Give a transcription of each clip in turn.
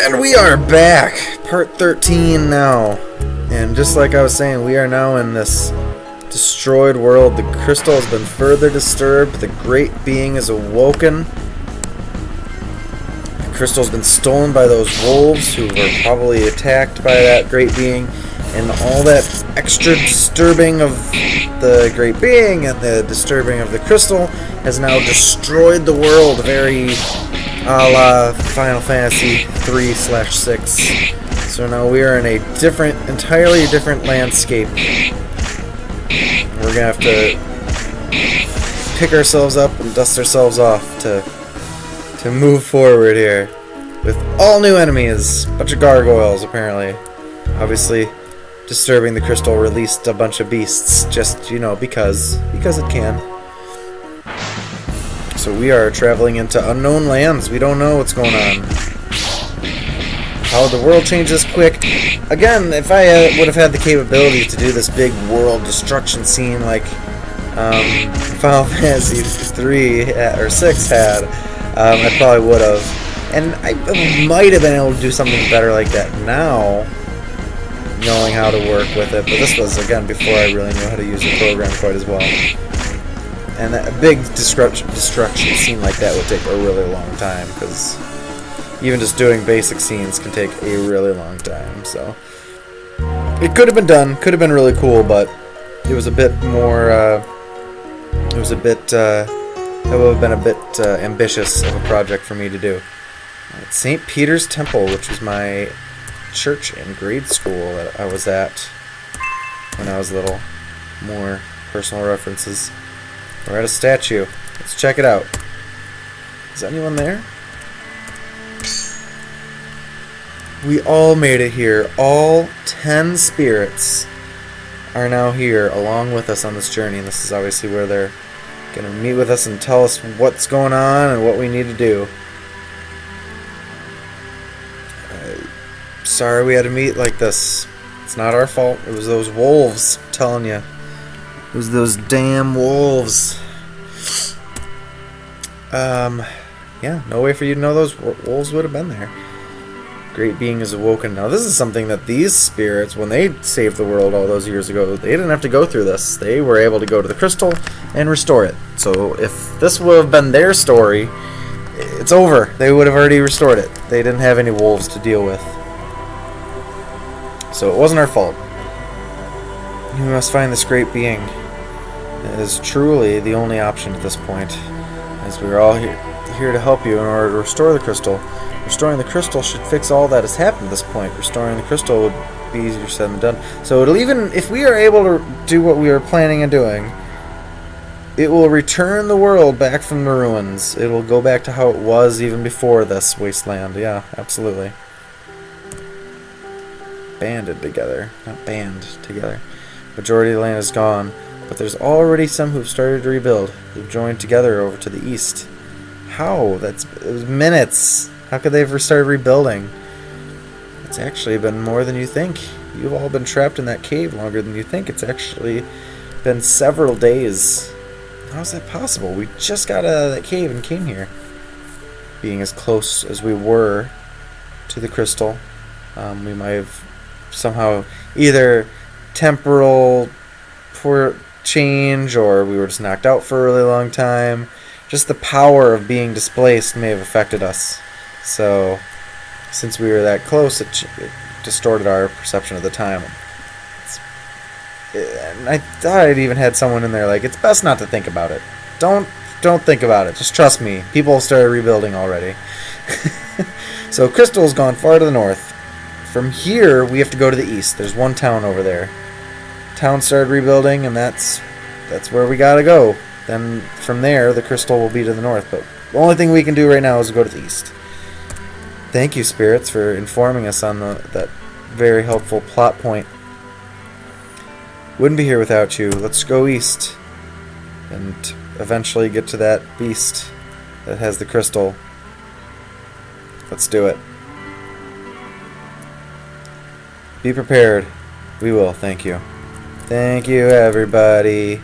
And we are back, part 13 now. And just like I was saying, we are now in this destroyed world. The crystal has been further disturbed. The great being is awoken. The crystal has been stolen by those wolves who were probably attacked by that great being. And all that extra disturbing of the great being and the disturbing of the crystal has now destroyed the world, very a la Final Fantasy 3/6. So now we are in a entirely different landscape. We're gonna have to pick ourselves up and dust ourselves off to move forward here with all new enemies. Bunch of gargoyles, apparently. Obviously, disturbing the crystal released a bunch of beasts, just, you know, because it can. So we are traveling into unknown lands. We don't know what's going on. How the world changes quick. Again, if I would have had the capability to do this big world destruction scene like Final Fantasy 3 or 6 had, I probably would have. And I might have been able to do something better like that now, knowing how to work with it. But this was, again, before I really knew how to use the program quite as well. And a big destruction scene like that would take a really long time, because even just doing basic scenes can take a really long time. So it could have been done, could have been really cool, but it was a bit more. It would have been a bit ambitious of a project for me to do. St. Peter's Temple, which was my church in grade school that I was at when I was little. More personal references. We're at a statue. Let's check it out. Is anyone there? We all made it here. All 10 spirits are now here along with us on this journey. And this is obviously where they're going to meet with us and tell us what's going on and what we need to do. Sorry we had to meet like this. It's not our fault. It was those wolves, I'm telling you. It was those damn wolves. Yeah, no way for you to know those wolves would have been there. Great being is awoken. Now, this is something that these spirits, when they saved the world all those years ago, they didn't have to go through this. They were able to go to the crystal and restore it. So, if this would have been their story, it's over. They would have already restored it. They didn't have any wolves to deal with. So, it wasn't our fault. We must find this great being. It is truly the only option at this point, as we are all here to help you in order to restore the crystal. Restoring the crystal should fix all that has happened at this point. Restoring the crystal would be easier said than done. So it'll even, if we are able to do what we are planning on doing, it will return the world back from the ruins. It will go back to how it was even before this wasteland. Yeah, absolutely. Banded together. Not band together. Majority of the land is gone, but there's already some who've started to rebuild. They've joined together over to the east. How? It was minutes. How could they ever start rebuilding? It's actually been more than you think. You've all been trapped in that cave longer than you think. It's actually been several days. How is that possible? We just got out of that cave and came here. Being as close as we were to the crystal, we might have somehow either temporal change, or we were just knocked out for a really long time. Just the power of being displaced may have affected us. So, since we were that close, it distorted our perception of the time. And I thought I'd even had someone in there like, it's best not to think about it. Don't think about it. Just trust me. People have started rebuilding already. So, Crystal's gone far to the north. From here, we have to go to the east. There's one town over there. Town started rebuilding, and that's where we gotta go. Then from there, the crystal will be to the north. But the only thing we can do right now is go to the east. Thank you, spirits, for informing us on that very helpful plot point. Wouldn't be here without you. Let's go east and eventually get to that beast that has the crystal. Let's do it. Be prepared. We will. Thank you. Thank you, everybody.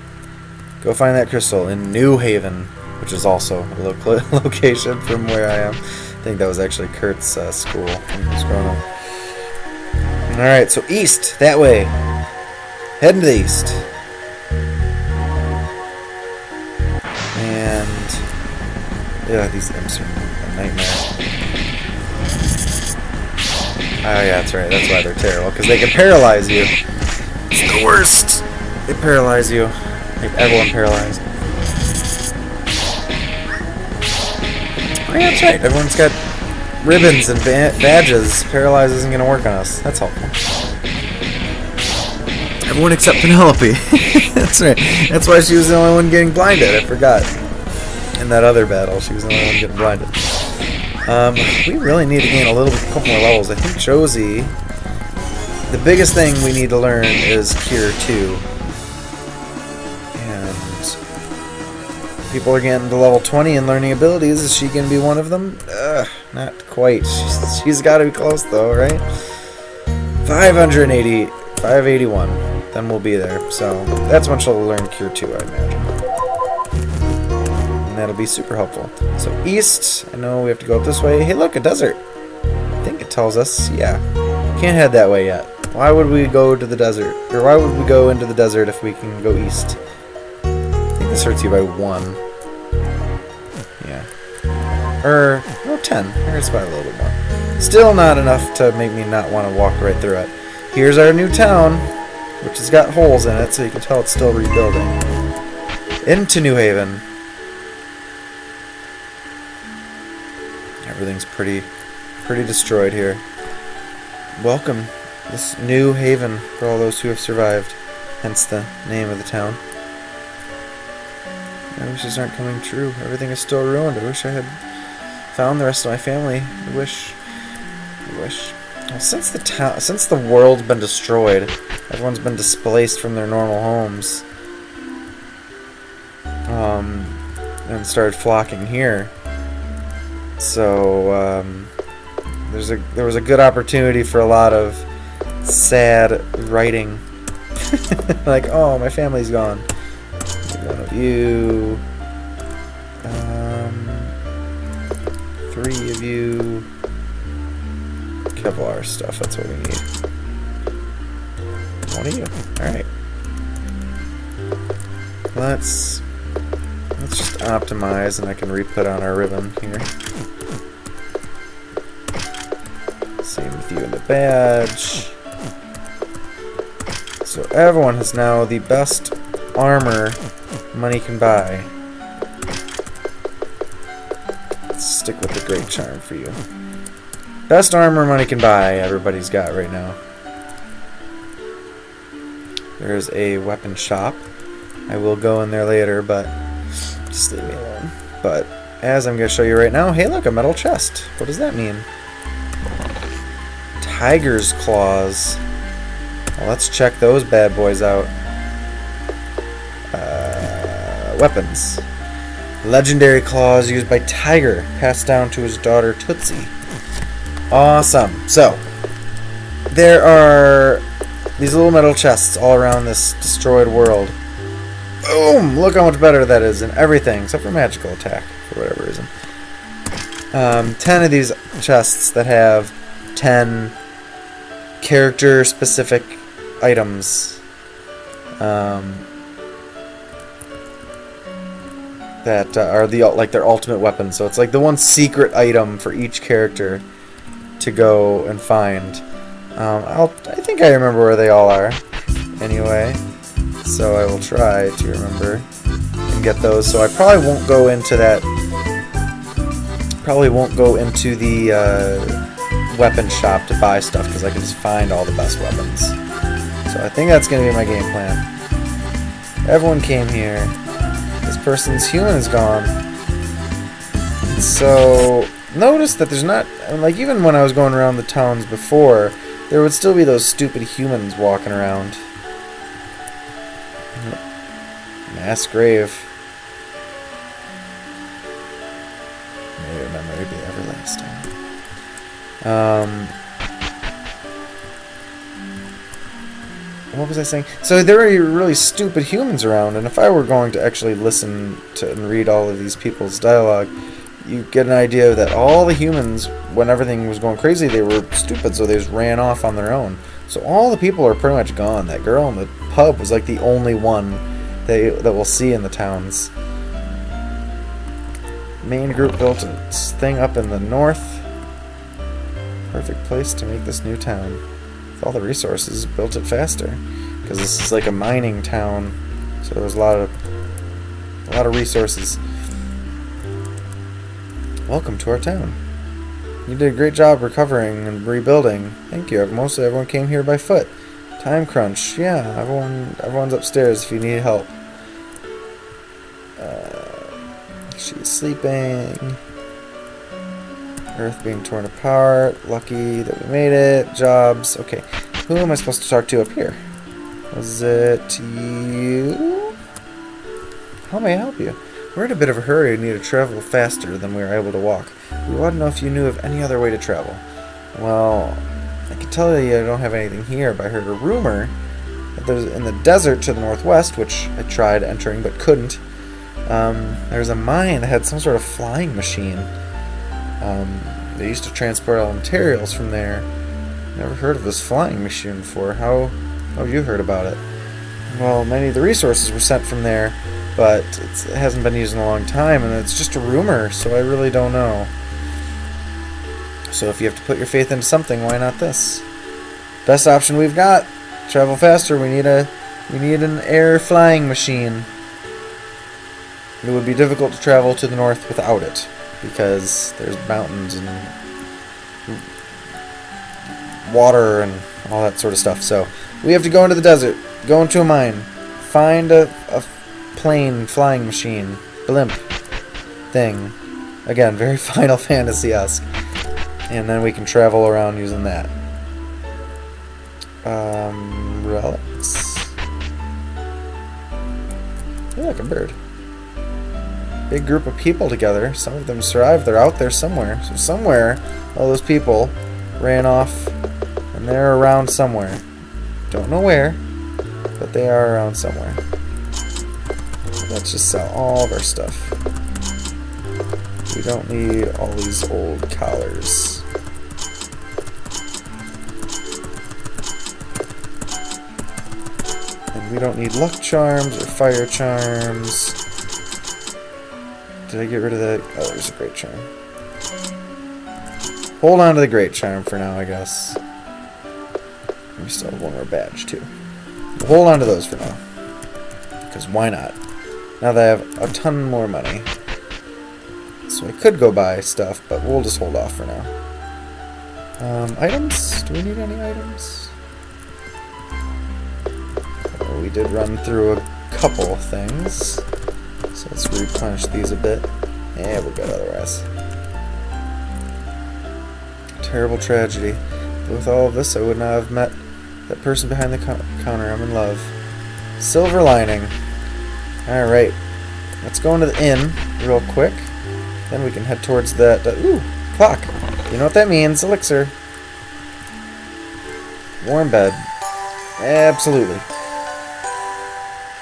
Go find that crystal in New Haven, which is also a location from where I am. think that was actually Kurt's school when he was growing up. Alright, so east, that way. Heading to the east. And yeah, these imps are a nightmare. Oh yeah, that's right, that's why they're terrible, because they can paralyze you. It's the worst! They paralyze you. Make everyone paralyzed. Oh yeah, that's right, everyone's got ribbons and badges. Paralyze isn't going to work on us. That's helpful. Everyone except Penelope. That's right. That's why she was the only one getting blinded. I forgot. In that other battle, she was the only one getting blinded. We really need to gain a couple more levels. I think Josie... The biggest thing we need to learn is Cure 2. And... people are getting to level 20 and learning abilities. Is she going to be one of them? Not quite. She's got to be close, though, right? 580... 581. Then we'll be there. So, that's when she'll learn Cure 2, I imagine. And that'll be super helpful. So, east. I know we have to go up this way. Hey, look, a desert. I think it tells us. Yeah. Can't head that way yet. Why would we go to the desert? Or why would we go into the desert if we can go east? I think this hurts you by 1. Yeah. No, 10. Hurts by a little bit more. Still not enough to make me not want to walk right through it. Here's our new town, which has got holes in it, so you can tell it's still rebuilding. Into New Haven. Everything's pretty destroyed here. Welcome, this New Haven, for all those who have survived. Hence the name of the town. My wishes aren't coming true. Everything is still ruined. I wish I had found the rest of my family. I wish. Well, since the world's been destroyed, everyone's been displaced from their normal homes, and started flocking here. So there was a good opportunity for a lot of sad writing, like, oh, my family's gone. One of you, 3 of you. Kevlar stuff, that's what we need. 1 of you. Alright. Let's just optimize, and I can re-put on our ribbon here. Same with you in the badge. So everyone has now the best armor money can buy. Let's stick with the Great Charm for you. Best armor money can buy, everybody's got right now. There's a weapon shop. I will go in there later, but just leave me alone. But as I'm going to show you right now, hey look, a metal chest. What does that mean? Tiger's claws. Well, let's check those bad boys out. Weapons. Legendary claws used by Tiger, passed down to his daughter Tootsie. Awesome. So, there are these little metal chests all around this destroyed world. Boom! Look how much better that is in everything, except for magical attack, for whatever reason. 10 of these chests that have 10 character-specific items. That are their ultimate weapon. So it's like the one secret item for each character to go and find. I think I remember where they all are. Anyway, so I will try to remember and get those. So I probably won't go into that. Probably won't go into the weapon shop to buy stuff because I can just find all the best weapons. So I think that's going to be my game plan. Everyone came here. This person's human is gone. So notice that there's not, like, even when I was going around the towns before, there would still be those stupid humans walking around. Mass grave. May your memory be everlasting. What was I saying? So there are really stupid humans around, and if I were going to actually listen to and read all of these people's dialogue, you get an idea that all the humans, when everything was going crazy, they were stupid, so they just ran off on their own. So all the people are pretty much gone. That girl in the pub was like the only one that we'll see in the towns. Main group built a thing up in the north. Perfect place to make this new town. With all the resources, built it faster. Because this is like a mining town, so there's a lot of resources. Welcome to our town. You did a great job recovering and rebuilding. Thank you. Mostly everyone came here by foot. Time crunch. Yeah, everyone's upstairs if you need help. She's sleeping. Earth being torn apart. Lucky that we made it. Jobs. Okay. Who am I supposed to talk to up here? Was it you? How may I help you? We're in a bit of a hurry and need to travel faster than we are able to walk. We want to know if you knew of any other way to travel. Well, I can tell you I don't have anything here, but I heard a rumor that there's in the desert to the northwest, which I tried entering but couldn't. There's a mine that had some sort of flying machine. They used to transport all materials from there. Never heard of this flying machine before. How have you heard about it? Well, many of the resources were sent from there, but it hasn't been used in a long time, and it's just a rumor, so I really don't know. So if you have to put your faith into something, why not this? Best option we've got. Travel faster. We need an air flying machine. It would be difficult to travel to the north without it, because there's mountains and water and all that sort of stuff. So we have to go into the desert, go into a mine, find a plane flying machine, blimp thing. Again, very Final Fantasy-esque. And then we can travel around using that. Relics. You're like a bird. Big group of people together. Some of them survived. They're out there somewhere. So somewhere, all those people ran off, and they're around somewhere. Don't know where, but they are around somewhere. Let's just sell all of our stuff. We don't need all these old collars. And we don't need luck charms or fire charms. Did I get rid of that? Oh, there's a great charm. Hold on to the great charm for now, I guess. We still have one more badge, too. We'll hold on to those for now. Because why not? Now that I have a ton more money. So I could go buy stuff, but we'll just hold off for now. Items? Do we need any items? Oh, we did run through a couple things. So let's replenish these a bit. Yeah, we're good otherwise. Terrible tragedy. But with all of this, I would not have met that person behind the counter. I'm in love. Silver lining. Alright. Let's go into the inn real quick. Then we can head towards that... ooh! Clock! You know what that means. Elixir. Warm bed. Absolutely.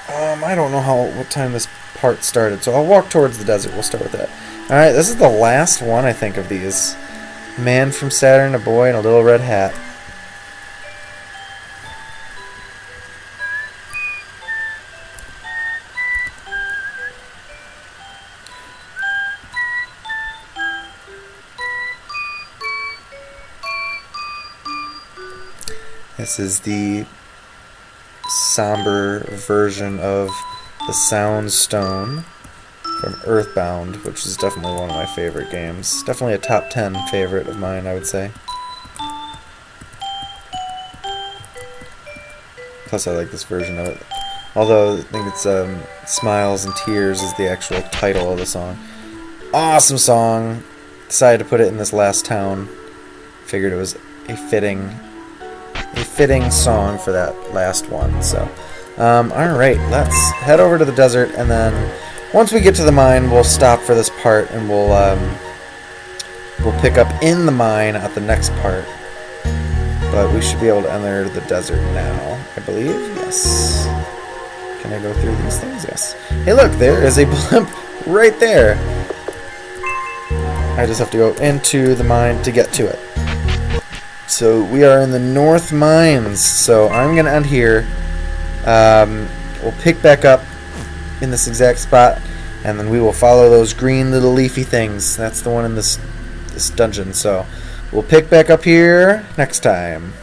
I don't know what time this part started, so I'll walk towards the desert. We'll start with that. Alright, this is the last one, I think, of these. Man from Saturn, a boy in a little red hat. This is the somber version of the Sound Stone from Earthbound, which is definitely one of my favorite games. Definitely a top 10 favorite of mine, I would say. Plus, I like this version of it. Although, I think it's Smiles and Tears is the actual title of the song. Awesome song! Decided to put it in this last town. Figured it was a fitting song for that last one. So, alright, let's head over to the desert, and then once we get to the mine, we'll stop for this part, and we'll pick up in the mine at the next part. But we should be able to enter the desert now, I believe. Yes. Can I go through these things? Yes. Hey, look, there is a blimp right there. I just have to go into the mine to get to it. So we are in the North Mines. So I'm going to end here. We'll pick back up in this exact spot, and then we will follow those green little leafy things. That's the one in this dungeon. So we'll pick back up here next time.